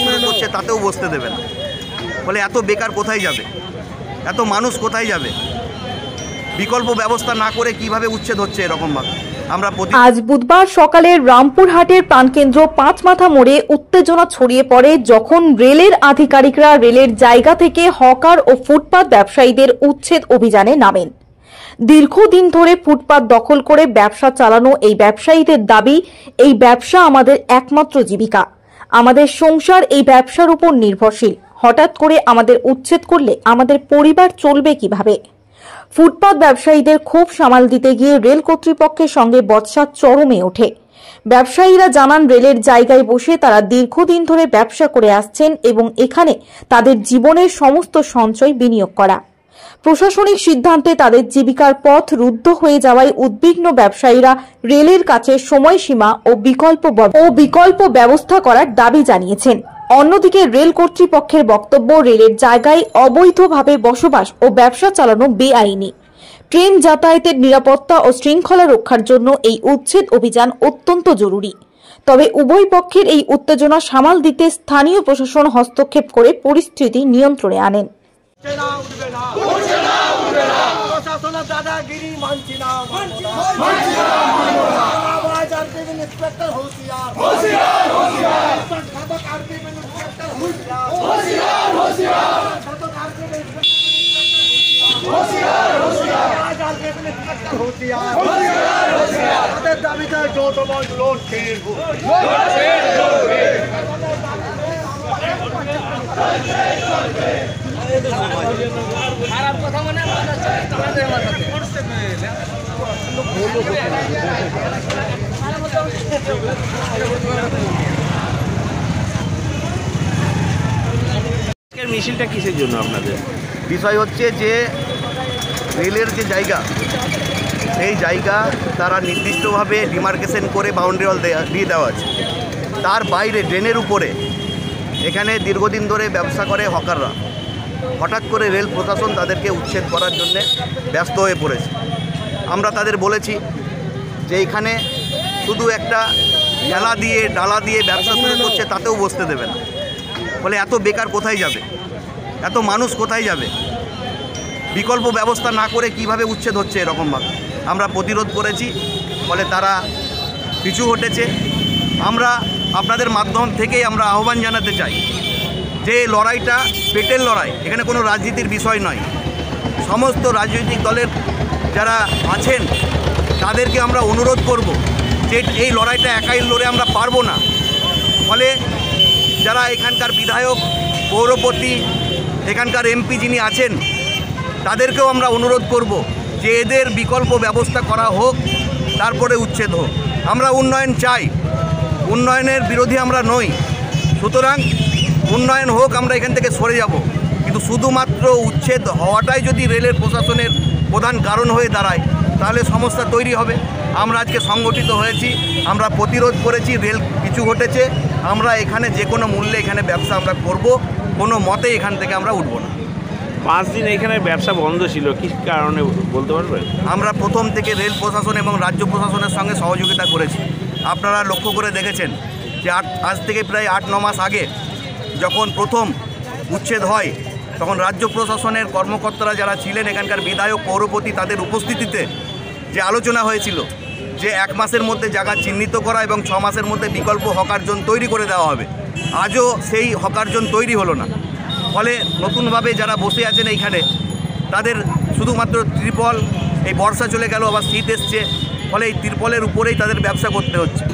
শুরু করছে তাতেও বসতে দেবে না। ফলে এত বেকার কোথায় যাবে, এত মানুষ কোথায় যাবে? বিকল্প ব্যবস্থা না করে কিভাবে উচ্ছেদ হচ্ছে এরকমভাবে? আজ বুধবার সকালে রামপুরহাটের প্রাণকেন্দ্র পাঁচমাথা মোড়ে উত্তেজনা ছড়িয়ে পড়ে যখন রেলের আধিকারিকরা রেলের জায়গা থেকে হকার ও ফুটপাত ব্যবসায়ীদের উচ্ছেদ অভিযানে নামেন। দীর্ঘদিন ধরে ফুটপাত দখল করে ব্যবসা চালানো এই ব্যবসায়ীদের দাবি, এই ব্যবসা আমাদের একমাত্র জীবিকা, আমাদের সংসার এই ব্যবসার উপর নির্ভরশীল। হঠাৎ করে আমাদের উচ্ছেদ করলে আমাদের পরিবার চলবে কিভাবে? ফুটপাত ব্যবসায়ীদের ক্ষোভ সামাল দিতে গিয়ে রেল কর্তৃপক্ষের সঙ্গে বচসা চরমে ওঠে। ব্যবসায়ীরা জানান, রেলের জায়গায় বসে তারা দীর্ঘদিন ধরে ব্যবসা করে আসছেন এবং এখানে তাদের জীবনের সমস্ত সঞ্চয় বিনিয়োগ করা। প্রশাসনিক সিদ্ধান্তে তাদের জীবিকার পথ রুদ্ধ হয়ে যাওয়ায় উদ্বিগ্ন ব্যবসায়ীরা রেলের কাছে সময়সীমা ও বিকল্প ব্যবস্থা করার দাবি জানিয়েছেন। অন্যদিকে রেল কর্তৃপক্ষের বক্তব্য, রেলের জায়গায় অবৈধভাবে বসবাস ও ব্যবসা চালানো বেআইনি। ট্রেন যাতায়াতের নিরাপত্তা ও শৃঙ্খলা রক্ষার জন্য এই উচ্ছেদ অভিযান অত্যন্ত জরুরি। তবে উভয় পক্ষের এই উত্তেজনা সামাল দিতে স্থানীয় প্রশাসন হস্তক্ষেপ করে পরিস্থিতি নিয়ন্ত্রণে আনেন। খারাপ কথা মানে মিছিলটা কিসের জন্য আপনাদের? বিষয় হচ্ছে যে রেলের যে জায়গা, সেই জায়গা তারা নির্দিষ্টভাবে ডিমার্কেশন করে বাউন্ডারি ওয়াল দিয়ে দেওয়া আছে। তার বাইরে ড্রেনের উপরে এখানে দীর্ঘদিন ধরে ব্যবসা করে হকাররা। হঠাৎ করে রেল প্রশাসন তাদেরকে উচ্ছেদ করার জন্য ব্যস্ত হয়ে পড়েছে। আমরা তাদের বলেছি যে এখানে শুধু একটা ডালা দিয়ে ব্যবসা শুরু করছে, তাতেও বসতে দেবে না। ফলে এত বেকার কোথায় যাবে, এত মানুষ কোথায় যাবে? বিকল্প ব্যবস্থা না করে কিভাবে উচ্ছেদ হচ্ছে এরকমভাবে? আমরা প্রতিরোধ করেছি, ফলে তারা পিছু হটেছে। আমরা আপনাদের মাধ্যম থেকেই আমরা আহ্বান জানাতে চাই যে লড়াইটা পেটের লড়াই, এখানে কোনো রাজনীতির বিষয় নয়। সমস্ত রাজনৈতিক দলের যারা আছেন তাদেরকে আমরা অনুরোধ করব যে এই লড়াইটা একাই লড়ে আমরা পারবো না। ফলে যারা এখানকার বিধায়ক, পৌরপতি, এখানকার এমপি যিনি আছেন, তাদেরকেও আমরা অনুরোধ করব যে এদের বিকল্প ব্যবস্থা করা হোক, তারপরে উচ্ছেদ হোক। আমরা উন্নয়ন চাই, উন্নয়নের বিরোধী আমরা নই। সুতরাং উন্নয়ন হোক, আমরা এখান থেকে সরে যাব। কিন্তু শুধুমাত্র উচ্ছেদ হওয়াটাই যদি রেলের প্রশাসনের প্রধান কারণ হয়ে দাঁড়ায়, তাহলে সমস্যা তৈরি হবে। আমরা আজকে সংগঠিত হয়েছি, আমরা প্রতিরোধ করেছি, রেল পিছু ঘটেছে। আমরা এখানে যে কোনো মূল্যে এখানে ব্যবসা আমরা করব, কোনো মতে এখান থেকে আমরা উঠব না। 5 দিন এখানে ব্যবসা বন্ধ ছিল, কী কারণে বলতে পারবেন? আমরা প্রথম থেকে রেল প্রশাসন এবং রাজ্য প্রশাসনের সঙ্গে সহযোগিতা করেছি। আপনারা লক্ষ্য করে দেখেছেন যে আজ থেকে প্রায় 8-9 মাস আগে যখন প্রথম উচ্ছেদ হয়, তখন রাজ্য প্রশাসনের কর্মকর্তারা যারা ছিলেন, এখানকার বিধায়ক, পৌরপতি, তাদের উপস্থিতিতে যে আলোচনা হয়েছিল যে 1 মাসের মধ্যে জায়গা চিহ্নিত করা এবং 6 মাসের মধ্যে বিকল্প হকার জোন তৈরি করে দেওয়া হবে। আজও সেই হকার জোন তৈরি হলো না। ফলে নতুনভাবে যারা বসে আছেন এইখানে, তাদের শুধুমাত্র ত্রিপল, এই বর্ষা চলে গেল, আবার শীত এসছে, ফলে এই ত্রিপলের উপরেই তাদের ব্যবসা করতে হচ্ছে।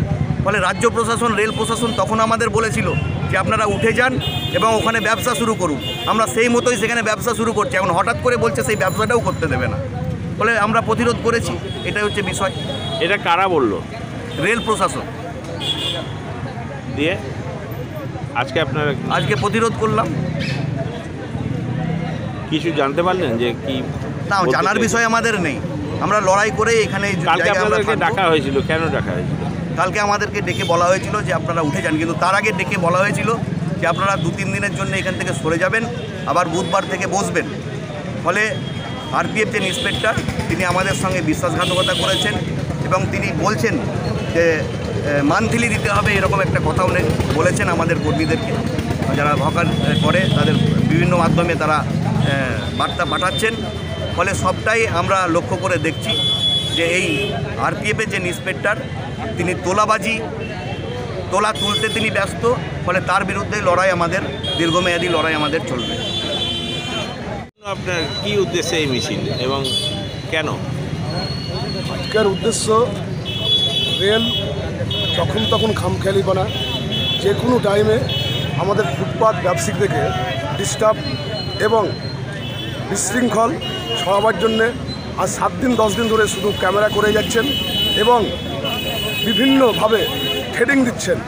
ফলে রাজ্য প্রশাসন, রেল প্রশাসন তখন আমাদের বলেছিল যে আপনারা উঠে যান এবং ওখানে ব্যবসা শুরু করুন। আমরা সেই মতোই সেখানে ব্যবসা শুরু করছি। এখন হঠাৎ করে বলছে সেই ব্যবসাটাও করতে দেবে না। ফলে আমরা প্রতিরোধ করেছি, এটাই হচ্ছে বিষয়। এটা কারা বলল? রেল প্রশাসন। দিয়ে আজকে প্রতিরোধ করলাম। কিছু জানতে পারলেন যে কি? না, জানার বিষয় আমাদের নেই। আমরা লড়াই করে এখানে ডাকা হয়েছিল। কেন ডাকা হয়েছিল? কালকে আমাদেরকে ডেকে বলা হয়েছিল যে আপনারা উঠে যান, কিন্তু তার আগে ডেকে বলা হয়েছিল যে আপনারা 2-3 দিনের জন্য এখান থেকে সরে যাবেন, আবার বুধবার থেকে বসবেন। ফলে আরপিএফ যে ইন্সপেক্টর, তিনি আমাদের সঙ্গে বিশ্বাসঘাতকতা করেছেন এবং তিনি বলছেন যে মান্থলি দিতে হবে, এরকম একটা কথা উনি বলেছেন আমাদের কর্মীদেরকে। যারা হকার করে তাদের বিভিন্ন মাধ্যমে তারা বার্তা পাঠাচ্ছেন। ফলে সবটাই আমরা লক্ষ্য করে দেখছি যে এই আরপিএফের যে ইন্সপেক্টর তিনি তোলা তুলতে তিনি ব্যস্ত। ফলে তার বিরুদ্ধে লড়াই আমাদের, দীর্ঘমেয়াদী লড়াই আমাদের চলবে। আপনার কি উদ্দেশ্যে এই মিছিল এবং কেন? আজকের উদ্দেশ্য রেল যখন তখন খামখেয়ালিপনা, যে কোনো টাইমে আমাদের ফুটপাত ব্যবসায়ীদেরকে ডিস্টার্ব এবং বিশৃঙ্খল ছড়াবার জন্যে আজ 7 দিন 10 দিন ধরে শুধু ক্যামেরা করে যাচ্ছেন এবং বিভিন্নভাবে হেডিং দিচ্ছেন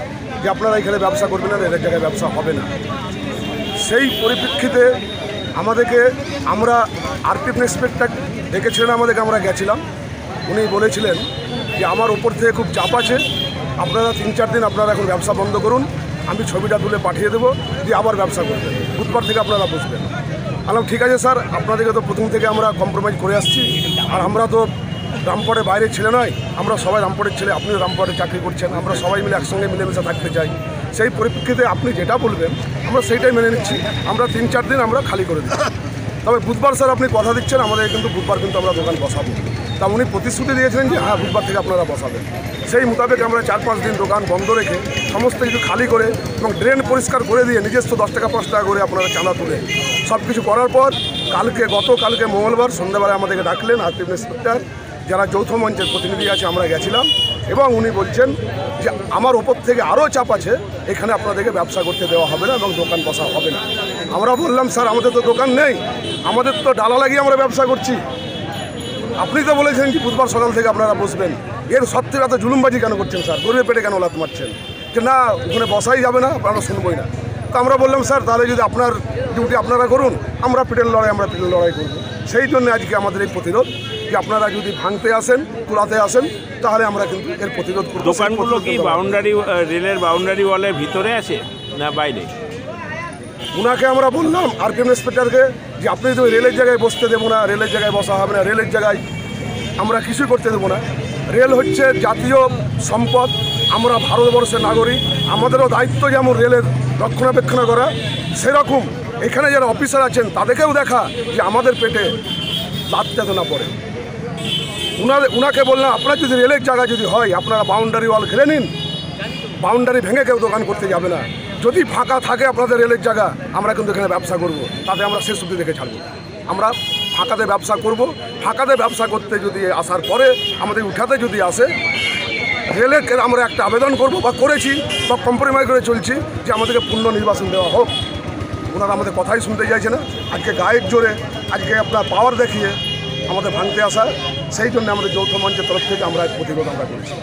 যে আপনারা এখানে ব্যবসা করবেন না, রেলের জায়গায় ব্যবসা হবে না। সেই পরিপ্রেক্ষিতে আমরা আরপিএফ ইন্সপেক্টর ডেকেছিলেন আমাদেরকে, আমরা গেছিলাম। উনি বলেছিলেন যে আমার ওপর থেকে খুব চাপ আছে, আপনারা 3-4 দিন আপনারা এখন ব্যবসা বন্ধ করুন, আমি ছবিটা তুলে পাঠিয়ে দেবো, দিয়ে আবার ব্যবসা করবেন, বুধবার থেকে আপনারা বসবেন। বললাম ঠিক আছে স্যার, আপনাদেরকে তো প্রথম থেকে আমরা কম্প্রোমাইজ করে আসছি, আর আমরা তো রামপুরের বাইরের ছেলে নয়, আমরা সবাই রামপুরের ছেলে, আপনিও রামপুরে চাকরি করছেন, আমরা সবাই মিলে একসঙ্গে মিলেমিশে থাকতে চাই। সেই পরিপ্রেক্ষিতে আপনি যেটা বলবেন আমরা সেইটাই মেনে নিচ্ছি, আমরা 3-4 দিন আমরা খালি করে দিচ্ছি। তবে বুধবার স্যার আপনি কথা দিচ্ছেন আমাদের কিন্তু বুধবার কিন্তু আমরা দোকান বসাবো। তা উনি প্রতিশ্রুতি দিয়েছিলেন যে হ্যাঁ বুধবার থেকে আপনারা বসাবেন। সেই মোতাবেক আমরা 4-5 দিন দোকান বন্ধ রেখে সমস্ত কিছু খালি করে এবং ড্রেন পরিষ্কার করে দিয়ে নিজস্ব 10 টাকা 5 টাকা করে আপনারা চাঁদা তুলে সব কিছু করার পর গতকালকে মঙ্গলবার সন্ধ্যাবেলায় আমাদেরকে ডাকলেন আরপিএফ ইন্সপেক্টর, যারা যৌথ মঞ্চের প্রতিনিধি আছে, আমরা গেছিলাম এবং উনি বলছেন যে আমার ওপর থেকে আরও চাপ আছে, এখানে আপনাদেরকে ব্যবসা করতে দেওয়া হবে না এবং দোকান বসা হবে না। আমরা বললাম স্যার আমাদের তো দোকান নেই, আমাদের তো ডালা লাগিয়ে আমরা ব্যবসা করছি, আপনি তো বলেছেন যে বুধবার সকাল থেকে আপনারা বসবেন, এর সত্ত্বেও এত জুলুমবাজি কেন করছেন স্যার? গরিবের পেটে কেন লাত মারছেন যে না ওখানে বসাই যাবে না, আপনারা শুনবই না? তো আমরা বললাম স্যার তাহলে যদি আপনার ডিউটি আপনারা করুন, আমরা পিটের লড়াই করব। সেই জন্য আজকে আমাদের এই প্রতিরোধ, যে আপনারা যদি ভাঙতে আসেন, তুলাতে আসেন, তাহলে আমরা কিন্তু এর প্রতিরোধ করব। দোকানগুলো কি রেলের বাউন্ডারি ওয়ালের ভিতরে আছে না বাইরে? ওনাকে আমরা বললাম আরপিএফ ইন্সপেক্টরকে যে আপনি তো রেলের জায়গায় বসতে দেবো না, রেলের জায়গায় বসা হবে না, রেলের জায়গায় আমরা কিছুই করতে দেবো না। রেল হচ্ছে জাতীয় সম্পদ, আমরা ভারতবর্ষের নাগরিক, আমাদেরও দায়িত্ব যেমন রেলের রক্ষণাবেক্ষণ করা, সেরকম এখানে যারা অফিসার আছেন তাদেরকেও দেখা যে আমাদের পেটে লাত যাতে না পড়ে। উনাকে বললাম আপনার যদি রেলের জায়গা যদি হয় আপনারা বাউন্ডারি ওয়াল ঘিরে নিন, বাউন্ডারি ভেঙে কেউ দোকান করতে যাবে না। যদি ফাঁকা থাকে আপনাদের রেলের জায়গা, আমরা কিন্তু এখানে ব্যবসা করব, তাতে আমরা শেষ অবধি দেখে ছাড়ব। আমরা ফাঁকাতে ব্যবসা করব, ফাঁকাতে ব্যবসা করতে যদি আসার পরে আমাদের উঠাতে যদি আসে, রেলের আমরা একটা আবেদন করব বা করেছি বা কম্প্রোমাইজ করে চলছি যে আমাদেরকে পূর্ণ নির্বাসন দেওয়া হোক। ওনারা আমাদের কথাই শুনতে চাইছে না, আজকে গায়ের জোরে, আজকে আপনার পাওয়ার দেখিয়ে আমাদের ভাঙতে আসা, সেই জন্য আমাদের যৌথ মঞ্চের তরফ থেকে আমরা প্রতিরোধ আমরা করেছি।